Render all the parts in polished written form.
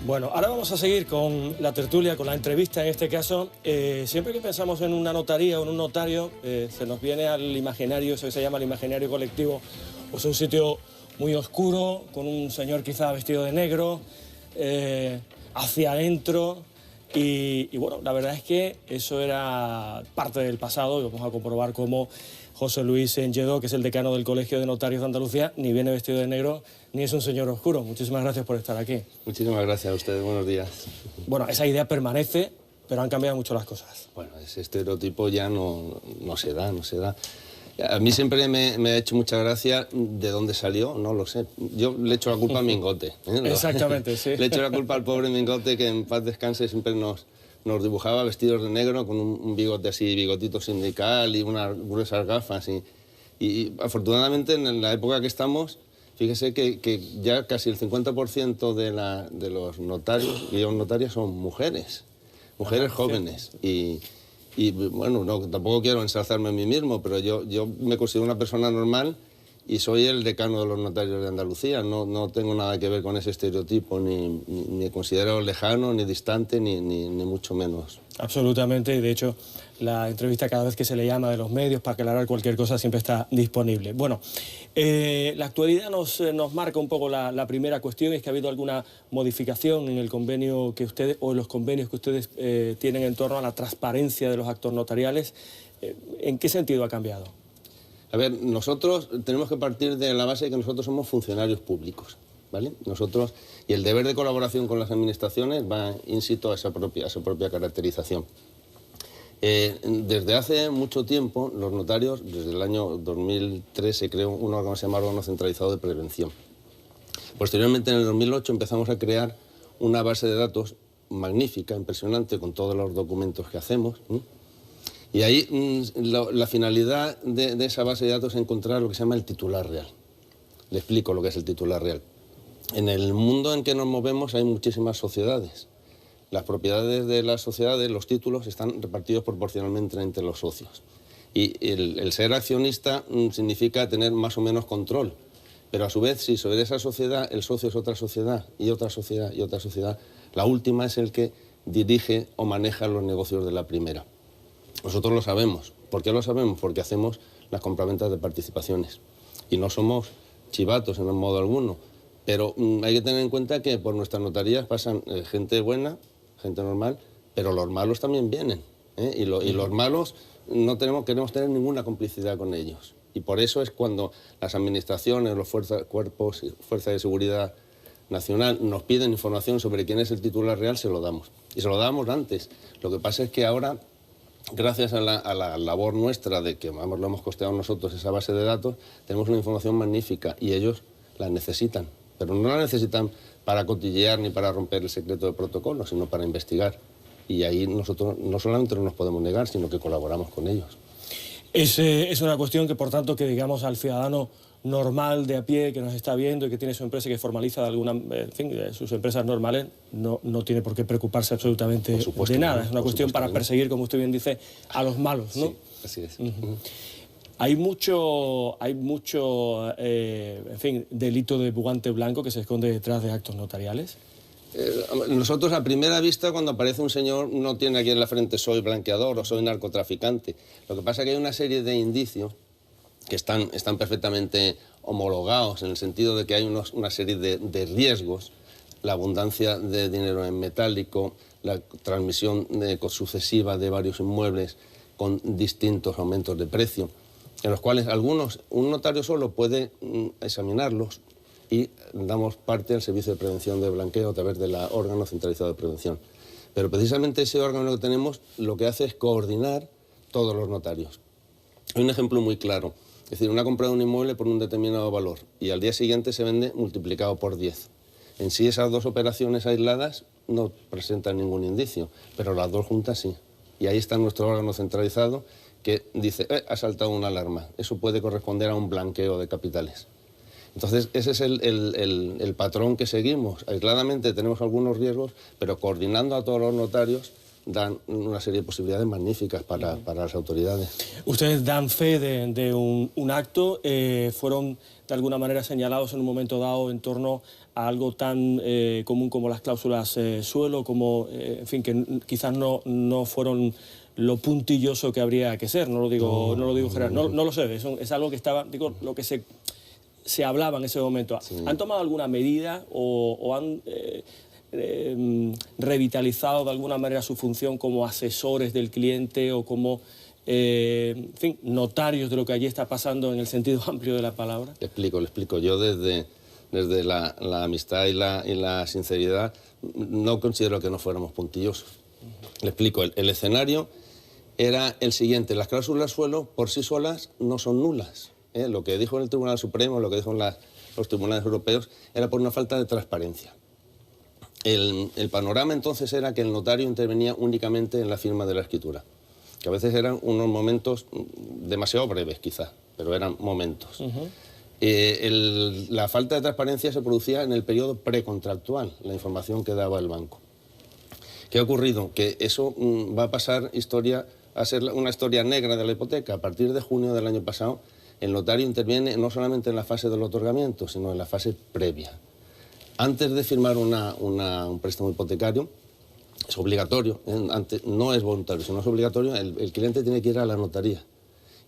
Bueno, ahora vamos a seguir con la tertulia, con la entrevista en este caso. Siempre que pensamos en una notaría o en un notario, se nos viene al imaginario, eso que se llama el imaginario colectivo, pues un sitio muy oscuro, con un señor quizá vestido de negro, hacia adentro. Y bueno, la verdad es que eso era parte del pasado y vamos a comprobar cómo José Luis Enlledó, que es el decano del Colegio de Notarios de Andalucía, ni viene vestido de negro ni es un señor oscuro. Muchísimas gracias por estar aquí. Muchísimas gracias a ustedes, buenos días. Bueno, esa idea permanece, pero han cambiado mucho las cosas. Bueno, ese estereotipo ya no se da. A mí siempre me ha hecho mucha gracia de dónde salió, no lo sé. Yo le echo la culpa a Mingote. Exactamente, sí. Le echo la culpa al pobre Mingote, que en paz descanse siempre nos dibujaba vestidos de negro con un bigote así, bigotito sindical y unas gruesas gafas. Y afortunadamente en la época que estamos, fíjese que ya casi el 50% de los notarios y notarias son mujeres jóvenes. Y bueno, tampoco quiero ensalzarme a mí mismo, pero yo me considero una persona normal y soy el decano de los notarios de Andalucía. No tengo nada que ver con ese estereotipo, ni me considero lejano, ni distante, ni mucho menos. Absolutamente, y de hecho la entrevista cada vez que se le llama de los medios para aclarar cualquier cosa siempre está disponible. Bueno, la actualidad nos marca un poco la primera cuestión, es que ha habido alguna modificación en el convenio que ustedes, o en los convenios que ustedes tienen en torno a la transparencia de los actos notariales. ¿En qué sentido ha cambiado? A ver, nosotros tenemos que partir de la base de que nosotros somos funcionarios públicos, ¿vale? Nosotros, y el deber de colaboración con las administraciones va in situ a esa propia caracterización. Desde hace mucho tiempo, los notarios, desde el año 2003 se creó un órgano que se llama órgano centralizado de prevención. Posteriormente, en el 2008, empezamos a crear una base de datos magnífica, impresionante, con todos los documentos que hacemos, ¿sí? Y ahí la finalidad de esa base de datos es encontrar lo que se llama el titular real. Le explico lo que es el titular real. En el mundo en que nos movemos hay muchísimas sociedades. Las propiedades de las sociedades, los títulos, están repartidos proporcionalmente entre los socios. Y el ser accionista significa tener más o menos control. Pero a su vez, si sobre esa sociedad el socio es otra sociedad y otra sociedad y otra sociedad, la última es el que dirige o maneja los negocios de la primera. Nosotros lo sabemos. ¿Por qué lo sabemos? Porque hacemos las compraventas de participaciones. Y no somos chivatos en modo alguno. Pero hay que tener en cuenta que por nuestras notarías pasan gente buena, gente normal, pero los malos también vienen, ¿eh? Y los malos no queremos tener ninguna complicidad con ellos. Y por eso es cuando las administraciones, los cuerpos y fuerzas de seguridad nacional nos piden información sobre quién es el titular real, se lo damos. Y se lo damos antes. Lo que pasa es que ahora, gracias a la labor nuestra de que lo hemos costeado nosotros, esa base de datos, tenemos una información magnífica y ellos la necesitan. Pero no la necesitan para cotillear ni para romper el secreto de protocolo, sino para investigar. Y ahí nosotros no solamente no nos podemos negar, sino que colaboramos con ellos. Es una cuestión que, por tanto, que digamos al ciudadano normal de a pie que nos está viendo y que tiene su empresa y que formaliza de alguna, en fin, sus empresas normales, no tiene por qué preocuparse absolutamente de nada. Es una cuestión para perseguir, como usted bien dice, a los malos, ¿no? Sí, así es. Hay mucho en fin, delito de guante blanco que se esconde detrás de actos notariales. Nosotros, a primera vista, cuando aparece un señor, no tiene aquí en la frente soy blanqueador o soy narcotraficante. Lo que pasa es que hay una serie de indicios que están perfectamente homologados, en el sentido de que hay una serie de riesgos, la abundancia de dinero en metálico, la transmisión sucesiva de varios inmuebles con distintos aumentos de precio, en los cuales un notario solo puede examinarlos y damos parte al servicio de prevención de blanqueo a través del órgano centralizado de prevención. Pero precisamente ese órgano que tenemos lo que hace es coordinar todos los notarios. Hay un ejemplo muy claro, es decir, una compra de un inmueble por un determinado valor y al día siguiente se vende multiplicado por 10. En sí esas dos operaciones aisladas no presentan ningún indicio, pero las dos juntas sí. Y ahí está nuestro órgano centralizado que dice, ha saltado una alarma. Eso puede corresponder a un blanqueo de capitales. Entonces, ese es el patrón que seguimos. Aisladamente tenemos algunos riesgos, pero coordinando a todos los notarios dan una serie de posibilidades magníficas para las autoridades. Ustedes dan fe de un acto, fueron de alguna manera señalados en un momento dado en torno a algo tan común como las cláusulas suelo, como, en fin, que quizás no fueron lo puntilloso que habría que ser, no lo digo Gerard, no lo sé, es algo que estaba, digo, lo que se hablaba en ese momento. Sí. ¿Han tomado alguna medida o han revitalizado de alguna manera su función como asesores del cliente o como, en fin, notarios de lo que allí está pasando en el sentido amplio de la palabra? Le explico. Yo desde la amistad y la sinceridad no considero que no fuéramos puntillosos. Le explico, el escenario era el siguiente: las cláusulas suelo por sí solas no son nulas. Lo que dijo el Tribunal Supremo, lo que dijo los tribunales europeos, era por una falta de transparencia. El panorama entonces era que el notario intervenía únicamente en la firma de la escritura, que a veces eran unos momentos demasiado breves quizás, pero eran momentos. La falta de transparencia se producía en el periodo precontractual, la información que daba el banco. ¿Qué ha ocurrido? Que eso va a pasar a ser una historia negra de la hipoteca. A partir de junio del año pasado, el notario interviene no solamente en la fase del otorgamiento, sino en la fase previa. Antes de firmar un préstamo hipotecario, es obligatorio, no es voluntario, sino es obligatorio, el cliente tiene que ir a la notaría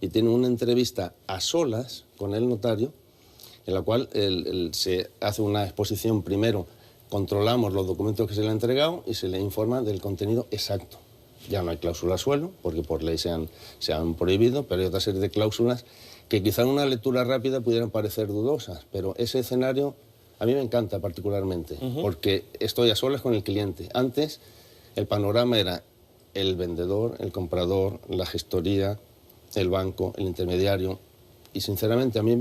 y tiene una entrevista a solas con el notario, en la cual se hace una exposición. Primero controlamos los documentos que se le han entregado y se le informa del contenido exacto. Ya no hay cláusula suelo, porque por ley se han prohibido, pero hay otra serie de cláusulas que quizá en una lectura rápida pudieran parecer dudosas, pero ese escenario a mí me encanta particularmente, porque estoy a solas con el cliente. Antes el panorama era el vendedor, el comprador, la gestoría, el banco, el intermediario, y sinceramente a mí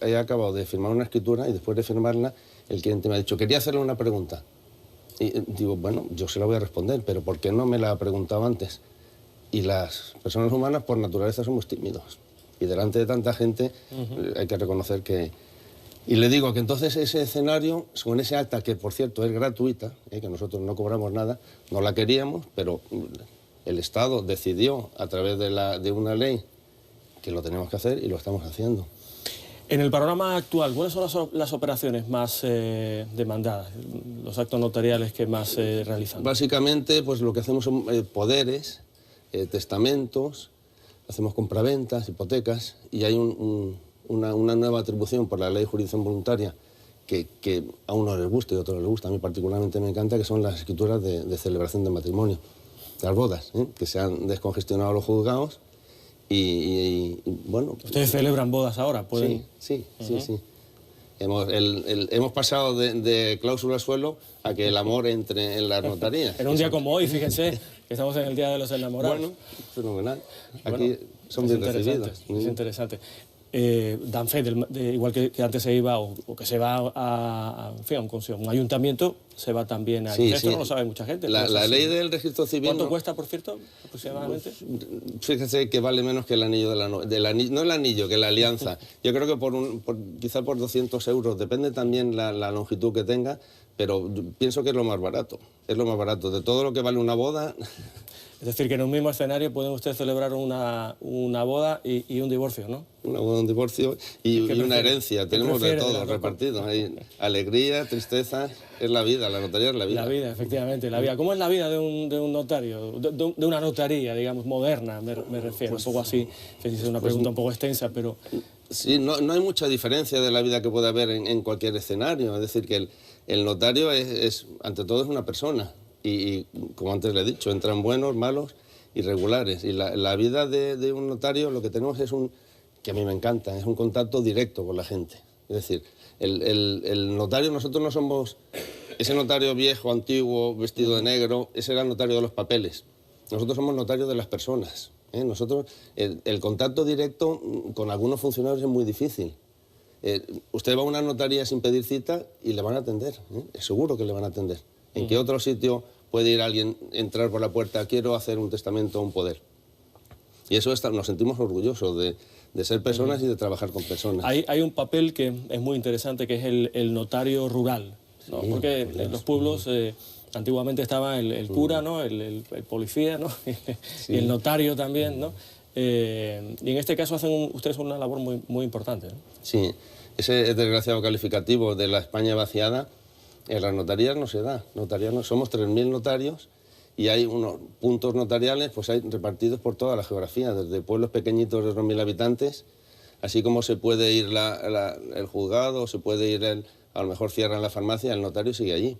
he acabado de firmar una escritura y después de firmarla el cliente me ha dicho: quería hacerle una pregunta. Y digo, bueno, yo se la voy a responder, pero ¿por qué no me la ha preguntado antes? Y las personas humanas por naturaleza somos tímidos. Y delante de tanta gente hay que reconocer que... Y le digo que entonces ese escenario, con ese acta, que por cierto es gratuita, que nosotros no cobramos nada, no la queríamos, pero el Estado decidió a través de una ley que lo tenemos que hacer y lo estamos haciendo. En el panorama actual, ¿cuáles son las operaciones más demandadas, los actos notariales que más realizan? Básicamente, pues lo que hacemos son poderes, testamentos, hacemos compraventas, hipotecas, y hay una nueva atribución por la ley de jurisdicción voluntaria que a uno les gusta y a otros les gusta. A mí particularmente me encanta, que son las escrituras de celebración de matrimonio, las bodas, que se han descongestionado los juzgados. Y bueno... ¿Ustedes celebran bodas ahora? ¿Pueden? Sí. Hemos pasado de cláusula suelo a que el amor entre en las notarías. En un día como hoy, fíjense, que estamos en el Día de los Enamorados. Bueno, fenomenal. Aquí son bien recibidos. Es interesante. Dan fe, igual que antes se iba, o que se va a un ayuntamiento, se va también a... Esto no lo sabe mucha gente. La ley del registro civil... ¿Cuánto cuesta, por cierto, aproximadamente? Fíjese que vale menos que el anillo no el anillo, que la alianza. Yo creo que quizá por 200 euros, depende también la longitud que tenga, pero pienso que es lo más barato. Es lo más barato. De todo lo que vale una boda... Es decir, que en un mismo escenario pueden ustedes celebrar una boda y un divorcio, ¿no? Una boda, un divorcio y una herencia. Tenemos de todo repartido. Hay alegría, tristeza, es la vida, la notaría es la vida. La vida, efectivamente, la vida. ¿Cómo es la vida de un notario, de una notaría, digamos, moderna, me refiero? Un poco así, es una pregunta un poco extensa, pero... Sí, no hay mucha diferencia de la vida que puede haber en cualquier escenario. Es decir, que el notario ante todo, es una persona. Y como antes le he dicho, entran buenos, malos y regulares. Y la vida de un notario, lo que tenemos es que a mí me encanta, es un contacto directo con la gente. Es decir, el notario, nosotros no somos ese notario viejo, antiguo, vestido de negro, ese era el notario de los papeles. Nosotros somos notarios de las personas. Nosotros, el contacto directo con algunos funcionarios es muy difícil. Usted va a una notaría sin pedir cita y le van a atender, es seguro que le van a atender. ¿En qué otro sitio puede ir alguien, entrar por la puerta, quiero hacer un testamento o un poder? Y eso nos sentimos orgullosos de ser personas y de trabajar con personas. Hay un papel que es muy interesante, que es el notario rural, ¿no? Porque en los pueblos Antiguamente estaba el cura, ¿no? El policía, ¿no? Y el notario también, ¿no? Y en este caso hacen ustedes una labor muy importante, ¿no? Sí, ese desgraciado calificativo de la España vaciada, en las notarías no se da. Somos 3.000 notarios y hay unos puntos notariales, pues hay repartidos por toda la geografía, desde pueblos pequeñitos de 2.000 habitantes, así como se puede ir el juzgado, se puede ir a lo mejor cierran la farmacia, el notario sigue allí.